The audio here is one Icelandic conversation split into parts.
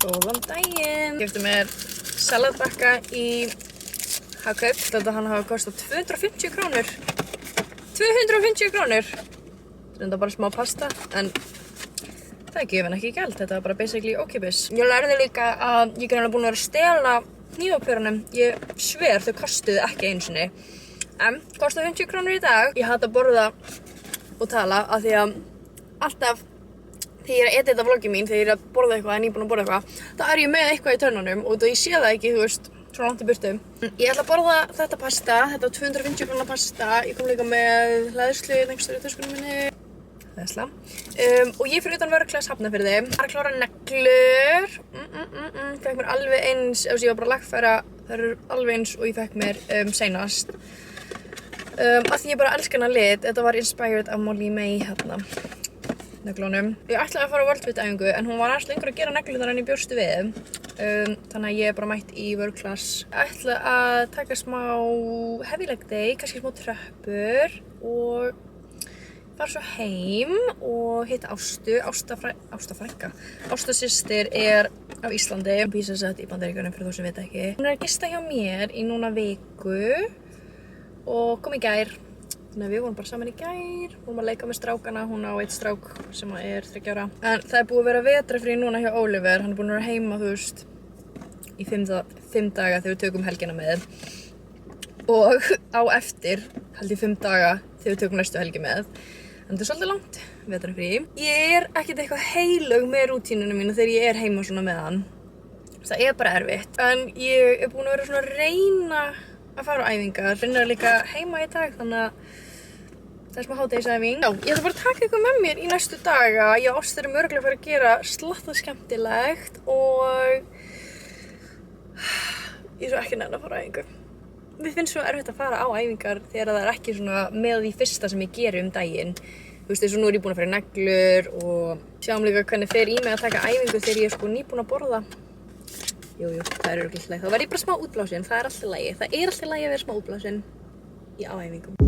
Góðan daginn! Keypti mér salatbakka í Hagkaup. Þetta hann hafa kostað 250 krónur. 250 krónur! Þetta er bara smá pasta, en það gefur ekki gjald. Þetta var bara basically ókeypis. Ég lærði líka að ég er búin að vera að stela hnífapörunum. Ég sver, þau kostuðu ekki einu sinni. En kostaði 50 krónur í dag. Ég hata að borða og tala af því að alltaf þegar ég er að edita vloggið mín, þegar ég er að borða eitthvað en ég er búin að borða eitthvað, þá er ég með eitthvað í tönnunum og ég sé það ekki, þú veist, svo langt í burtu. Ég ætla að borða þetta pasta, þetta 250 króna pasta. Ég kom líka með hleðslu nengstur í töskunum minni. Hleðsla. Og ég fyrir utan Vörklass Hafnarfirði. Ég var að klára neglur. Fekk mér alveg eins, ef ég var bara að lagfæra, það eru alveg eins og ég fekk mér seinast. Af því ég bara elska hana lit. Þetta var inspired af Molly May hérna. Neglunum. Ég ætlaði að fara á Worldfit æfingu en hún var aðeins lengur að gera neglunar en ég bjóstu við. Þannig að ég er bara mætt í Vörklass. Ég ætla að taka smá heavy leg day, kannski smá tröppur og fara svo heim og hitta Ástu. Ásta frænka. Ásta systir er á Íslandi. Býsa sett í Bandaríkjunum fyrir þú sem veit ekki. Hún er að gista hjá mér í núna viku og kom í gær. Þannig að við vorum bara saman í gær, vorum að leika með strákana, hún á eitt strák sem er 3 ára. En það er búið að vera vetrarfrí núna hjá Oliver, hann er búinn að vera heima, þú veist, í 5 daga þegar við tökum helgina með. Og á eftir, held ég 5 daga þegar við tökum næstu helgi með. En þetta er svolítið langt, vetrarfrí. Ég er ekkert eitthvað heilög með rútínuna mína þegar ég er heima svona með hann. Það er bara erfitt. En ég er búin að vera svona að reyna að fara á æfingar. Ég er líka heima í dag, þannig að það er smá hádegisæfing. Já, ég ætla bara að taka eitthvað með mér í næstu daga. Ég og Ásta erum örugglega að fara að gera slatta skemmtilegt og ég er svo ekki nenni að fara á æfingu. Mér finnst svo erfitt að fara á æfingar þegar það er ekki svona með því fyrsta sem ég geri daginn. Þú veist, eins og nú er ég búin að fara í neglur og sjáum líka hvernig fer í mig að taka æfingu þegar ég er sko nýbúin að borða. Jú, það er örugglega leið. Þá verð ég bara smá útblásin, það er alltaf lagi. Það er alltaf lagi að vera smá útblásin í æfingum.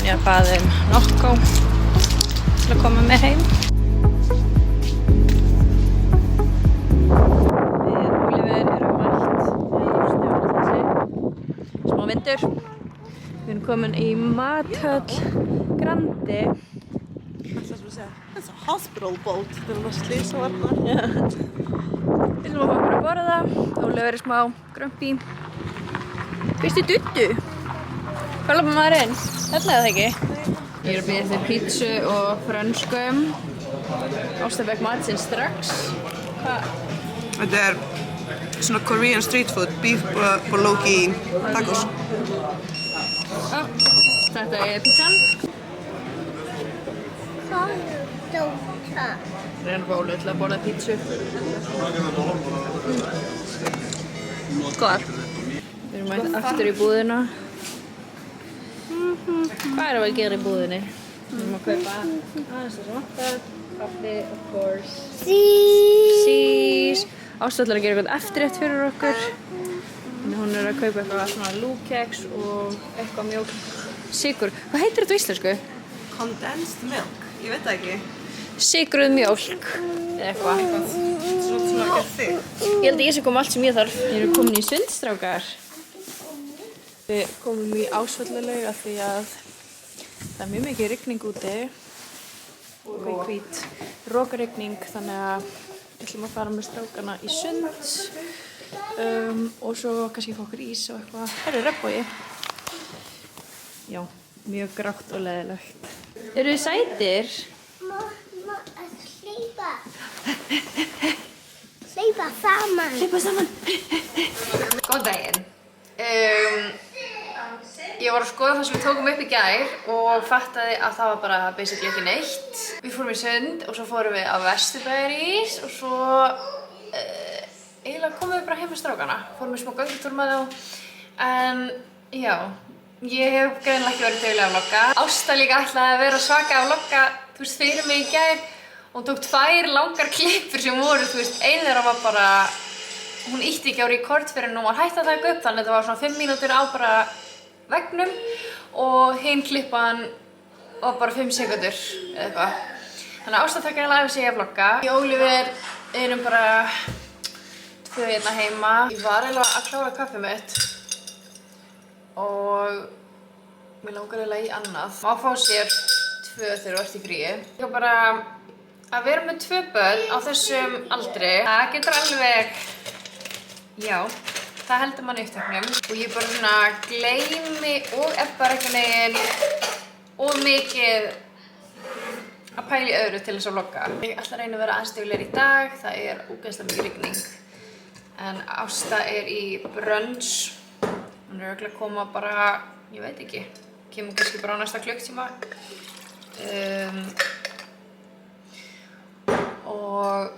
Ég baði Nokko til að koma með heim. Við Oliver erum mætt smá vindur. Við erum komin í Mathöll Grandi. It's a hospital boat, þetta er náttúrulega slysavarnar. Við ætlum að fá okkur að borða. Oliver er smá grumpy. Fyrstu duttu. Hvað lappa maður inn? Þetta er það ekki. Ég er að bíða eftir pítsu og frönskum. Ásta fekk mat sinn strax. Hvað? Þetta er svona Korean street food, beef bulgogi tacos. Þetta er pítsan. Reyna bólu til að borða pítsu. Góðar. Við erum mætt aftur í búðina. Hvað erum við að gera í búðinni? Við erum að kaupa aðeins þessu vantar, kaffi, of course. Sís. Ásta ætlar að gera eitthvað eftirrétt fyrir okkur. Þannig hún er að kaupa eitthvað svona lúkeks og eitthvað mjólk. Sykur. Hvað heitir þetta á íslensku? Condensed milk, ég veit það ekki. Sykruð mjólk. Eða eitthvað. Svona ekki þig. Ég held að ég sé koma allt sem ég þarf. Ég er komin í Sundstrákar. Við komum í Ásvallalaug af því að það er mjög mikið rigning úti og hvít rokarigning, þannig að við ætlum að fara með strákana í sund og svo kannski fá okkur ís og eitthvað. Það er regnbogi. Já, mjög grátt og leiðilegt. Eru þið sætir? Hleypa saman. Hleypa saman. Góðan daginn. Ég var að skoða það sem við tókum upp í gær og fattaði að það var bara basically ekki neitt. Við fórum í sund og svo fórum við á Vesturbæjarís og svo eiginlega komum við bara heim með strákana. Fórum við smá göngutúr með þá. En já, Ég hef greinilega ekki verið dugleg að vlogga. Ásta líka ætlaði að vera svaka að vlogga, þú veist, fyrir mig í gær. Hún tók 2 langar klippur sem voru, þú veist, ein þeirra var bara, hún ýtti ekki á rekord fyrir hún var hætt að taka upp, þannig að þetta var svona 5 mínútur á bara veggnum og hinn klippan var bara 5 sekundur eða eitthvað. Þannig að Ásta taka eiginlega af sig að vlogga. Ég og Oliver erum bara 2 hérna heima. Ég var eiginlega að klára kaffið mitt og mér langar eiginlega í annað. Má fá sér 2 þegar þú ert í fríi. Ég var bara að vera með 2 börn á þessum aldri. Það getur alveg, já, það heldur manni uppteknum. Og ég bara svona gleymi og er bara einhvern veginn of mikið að pæla í öðru til þess að vlogga. Ég ætla að reyna að vera aðeins duglegri í dag. Það er ógeðslega mikið rigning. En Ásta er í brunch. Hún er örugglega að koma bara, ég veit ekki, kemur kannski bara á næsta klukktíma. Og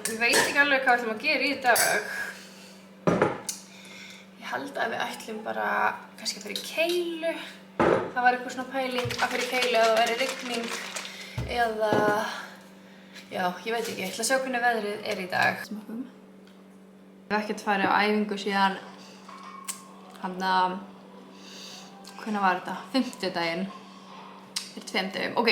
ég veit ekki alveg hvað við ætlum að gera í dag. Ég held að við ætlum bara kannski að fara í keilu. Það var eitthvað svona pæling að fara í keilu eða það væri rigning eða, já, ég veit ekki. Ég ætla að sjá hvernig veðrið er í dag. Ég hef ekkert farið á æfingu síðan hvernig var þetta? 50-daginn fyrir 2 dögum. Ok,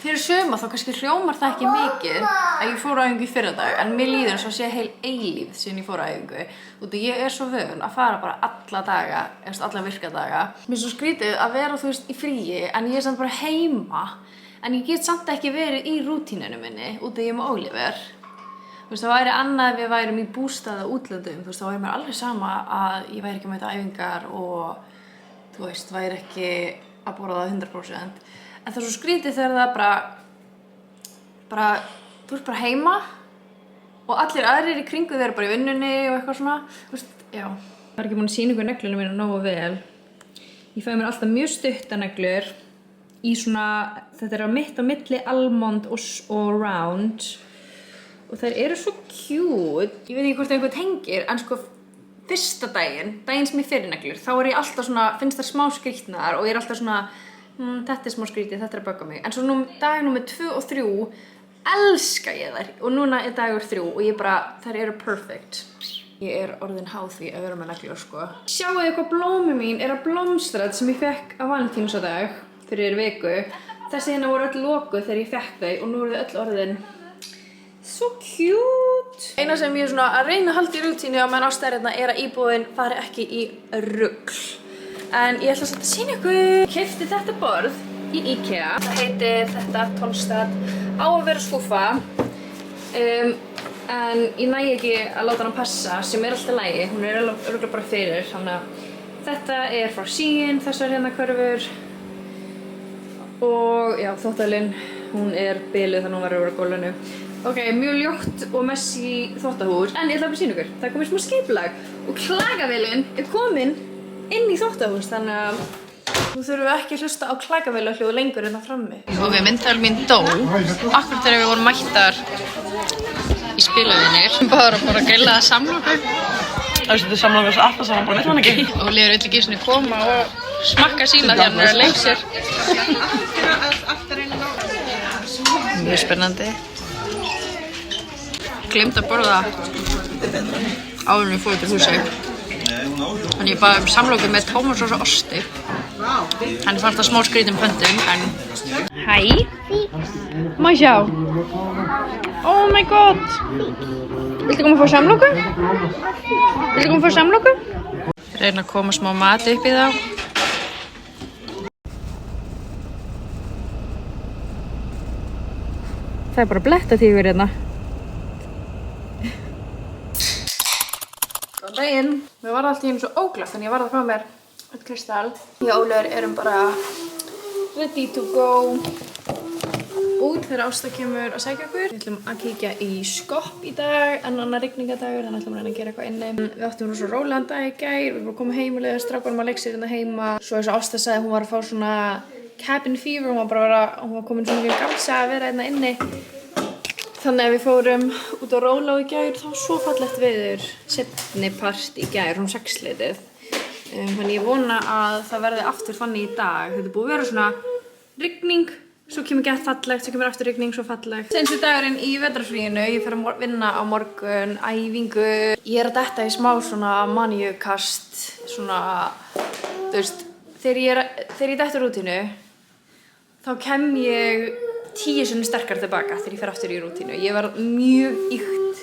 fyrir suma þá kannski hljómar það ekki mikið að ég fór á æfingu í fyrradag, en mér líður eins og sé heil eilífð síðan ég fór á æfingu. Út af ég er svo vön að fara bara alla daga, alla virkadaga. Mér er svo skrítið að vera, þú veist, í fríi, en ég er samt bara heima. En ég get samt ekki verið í rútíninu minni, út af ég er með Oliver. Þú veist, það væri annað ef við værum í bústað á útlöndum, þú veist, þá væri mér alveg sama að ég væri ekki að mæta æfingar og, þú veist, væri ekki að borða það 100%. En það er svo skrítið þegar það bara, þú ert bara heima og allir aðrir í kringu þeir eru bara í vinnunni og eitthvað svona, þú veist, já. Það er ekki búin að sýna ykkur neglunum mína nógu vel. Ég fæ mér alltaf mjög stuttar neglur í svona, þetta er á mitt á milli almond og round. Og þær eru svo cute. Ég veit ekki hvort einhver tengir, en sko fyrsta daginn sem ég fer í neglur, þá er ég alltaf svona, finnst þær smá skrýtnar og ég er alltaf svona, þetta er smá skrýtið, þetta er að bögga mig. En svo dag númer 2 og 3 elska ég þær og núna er dagur 3 og ég bara, þær eru perfect. Ég er orðin háð því að vera með neglur, sko. Sjáu þið hvað blómi mín er að blómstrað sem ég fekk á valentínsdag fyrir viku. Þessi hérna voru öll lokuð þegar ég fekk þau og nú eru þau öll orðin svo cute. Eina sem ég er svona að reyna að halda í rútínu á meðan Ásta er hérna er að íbúðin fari ekki í rugl. En ég ætla að sýna ykkur. Ég keypti þetta borð í IKEA. Það heitir þetta Tonstad, á að vera skúffa. En ég næ ekki að láta hana passa, sem er alltaf lægi. Hún er örugglega bara fyrir. Þannig að þetta er frá Shein, þessar hérna körfur. Og já, þvóttavélin, hún er biluð þannig að hún verður að vera á gólfinu. Ok, mjög ljótt og messy þvottahús, en ég ætla að sýna ykkur. Það er komið smá skipulag og klakavélin er komin inn í þvottahús, þannig að nú þurfum við ekki að hlusta á klakavélahljóð lengur en það frammi. Ok, myndavélin mín dó, akkurat þegar við vorum mættar í spilavinir. Bara að grilla það samloku. Það er svolítið samloku þess alltaf saman, bara veit hann ekki. Og Leifur vill ekki svona koma og smakka sína þegar hann er að leik sér. Mjög spennandi. Glemt að borða áður en við fórum til húsið. Þannig ég baði samloku með tómatsósu og osti. Þannig fannst það smá skrýtin pöndum, en... Hæ? Má ég sjá? Oh my god! Viltu koma að fá samloku? Viltu koma að fá samloku? Reyna að koma smá mat upp í þá. Það er bara blettatígur hérna. Góðan daginn. Mér var allt í einu svo óglatt, en ég varð að fá mér eitt kristall. Ég og Ólafur erum bara ready to go út þegar Ásta kemur að sækja okkur. Við ætlum að kíkja í Skopp í dag, en annar rigningadagur, þannig ætlum við að reyna að gera eitthvað inni. Við áttum svo rólegan dag í gær, við vorum að koma heim og leiða strákunum að leika sér hérna heima. Svo eins og Ásta sagði, hún var að fá svona cabin fever, hún var komin svona mjög galsa að vera hérna inni. Þannig að við fórum út á Róló í gær, þá var svo fallegt veður seinni part í gær, 6-leytið. Þannig ég vona að það verði aftur þannig í dag. Þetta er búið að vera svona rigning, svo kemur gett fallegt, svo kemur aftur rigning, svo fallegt. Seinsti dagurinn í vetrarfríinu, ég fer að vinna á morgun, æfingu. Ég að detta í smá svona maníukast, svona, þú veist, þegar ég dettur rútínu, þá kem ég 10 sinnum sterkar tilbaka þegar ég fer aftur í rútínu. Ég var mjög ýkt,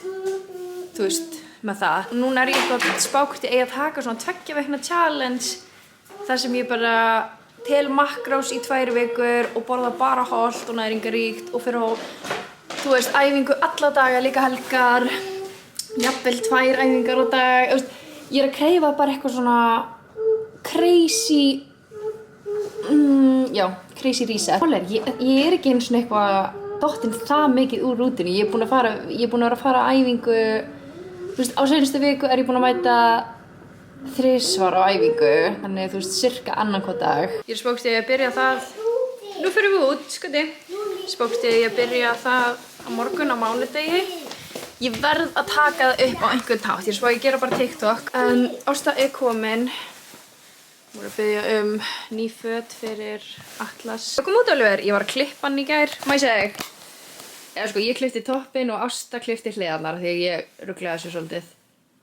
þú veist, með það. Núna ég eitthvað spákt í að taka svona 2 vikna challenge þar sem ég bara tel makrós í 2 vikur og borða bara holt og næringaríkt og fyrir á, þú veist, æfingu alla daga, líka helgar, jafnvel 2 æfingar á dag. Ég að kreyfa bara eitthvað svona crazy, crazy reset. Ég ekki einu svona eitthvað dottin það mikið úr rútinu. Ég er búin að vera að fara á æfingu. Þú veist, á seinustu viku ég búin að mæta 3 á æfingu, þannig þú veist, cirka annað dag. Ég spókst ég að byrja það, nú fyrir við út, skoði. Spókst ég að byrja það á morgun á mánudegi. Ég verð að taka það upp á einhvern hátt. Ég spók ég gera bara TikTok, en Ásta er komin. Ég voru að biðja ný föt fyrir Atlas. Það kom út alveg, ég var að klippa hann í gær. Má ég segja þig? Sko, ég klippti toppinn og Ásta klippti hliðarnar því ég ruglaði þessu svolítið.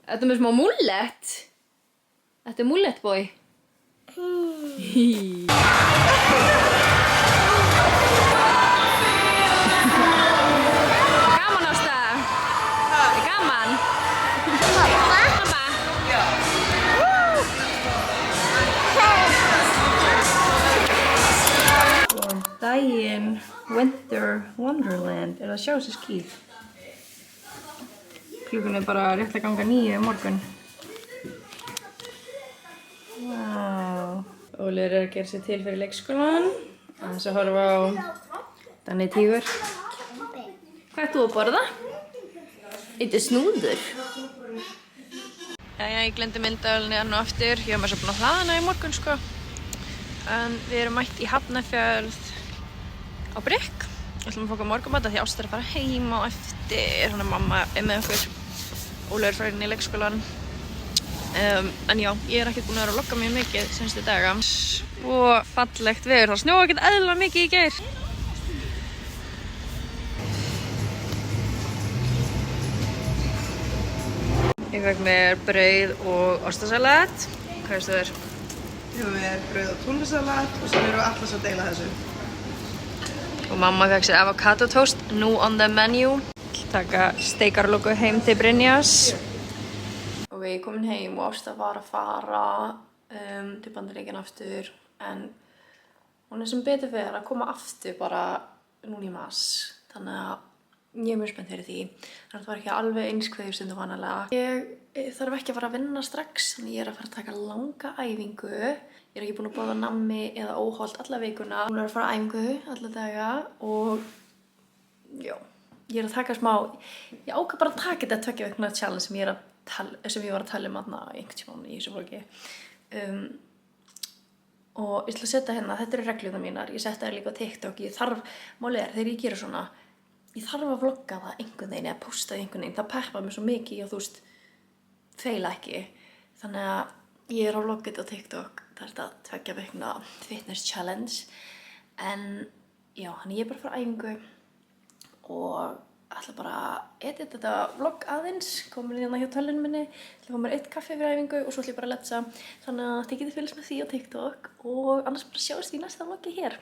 Þetta með smá múllett. Þetta er múllett, boy. Gaman, Ásta. Það er gaman. Pappa. Já. Góðan daginn. Winter Wonderland. Er það að sjá þessi skíð? Klukkan er bara rétt að ganga 9 morgun. Vá. Ólur er að gera sér til fyrir leikskólan. Aðeins að horfa á Danni Tígur. Hvað ert þú að borða? Þetta er snúður. Jæja, ég gleymdi myndavélinni enn og aftur. Ég var með svo búin að hlaða hana í morgun, sko. En við erum mætt í Hafnarfjörð á Brygg. Við ætlum að fóka morgunmat því Ásta er að fara heim á eftir. Þannig að mamma er með okkur. Ólafur er farin í leikskólan. En já, ég er ekkert búin að vera að logga mjög mikið senstu daga. Svo fallegt veður. Það snjóa ekkert eðlilega mikið í gær. Ég fekk mér brauð og ostasalat. Hvað veistu þér? Ég hef mér brauð og túnfisksalat og sem eru Atlas að deila þessu. Og mamma fekk sér avocado toast, nú on the menu. Taka steikarlóku heim til Brynjas. Og við erum komin heim og Ásta var að fara til Bandaríkjanna aftur. En hún er sem betur fyrir að koma aftur bara núna í mars. Þannig að ég er mjög spennt fyrir því. Þannig að það var ekki alveg eins kveðjustundum vanalega. Ég þarf ekki að fara að vinna strax, þannig ég er að fara að taka langa æfingu. Ég er ekki búin að borða nammi eða óholt alla vikuna. Hún er að fara að æfingu alla daga og já, ég er að taka smá. Ég ákvað bara að taka þetta 2 vikna challenge sem ég var að tala um einhvern tímann í þessu vlogi. Og ég ætla að setja hérna, þetta eru reglurnar mínar. Ég setja þær líka á TikTok. Málið er, þegar ég gera svona, ég þarf að vlogga það einhvern veginn eða posta einhvern veginn. Það peppar mér svo mikið og þú veist, feila ekki. Þannig að ég er að vlogga þetta á TikTok. Það er þetta 2 vikna fitness challenge. En já, þannig ég er bara að fara á æfingu og ætla bara að edita þetta vlogg aðeins. Komin hérna hjá tölvunni minni. Ætla að fá mér 1 kaffi fyrir æfingu og svo ætla ég bara að letsa. Þannig að þið getið fylgst með því á TikTok og annars bara sjáumst í næsta vloggi hér.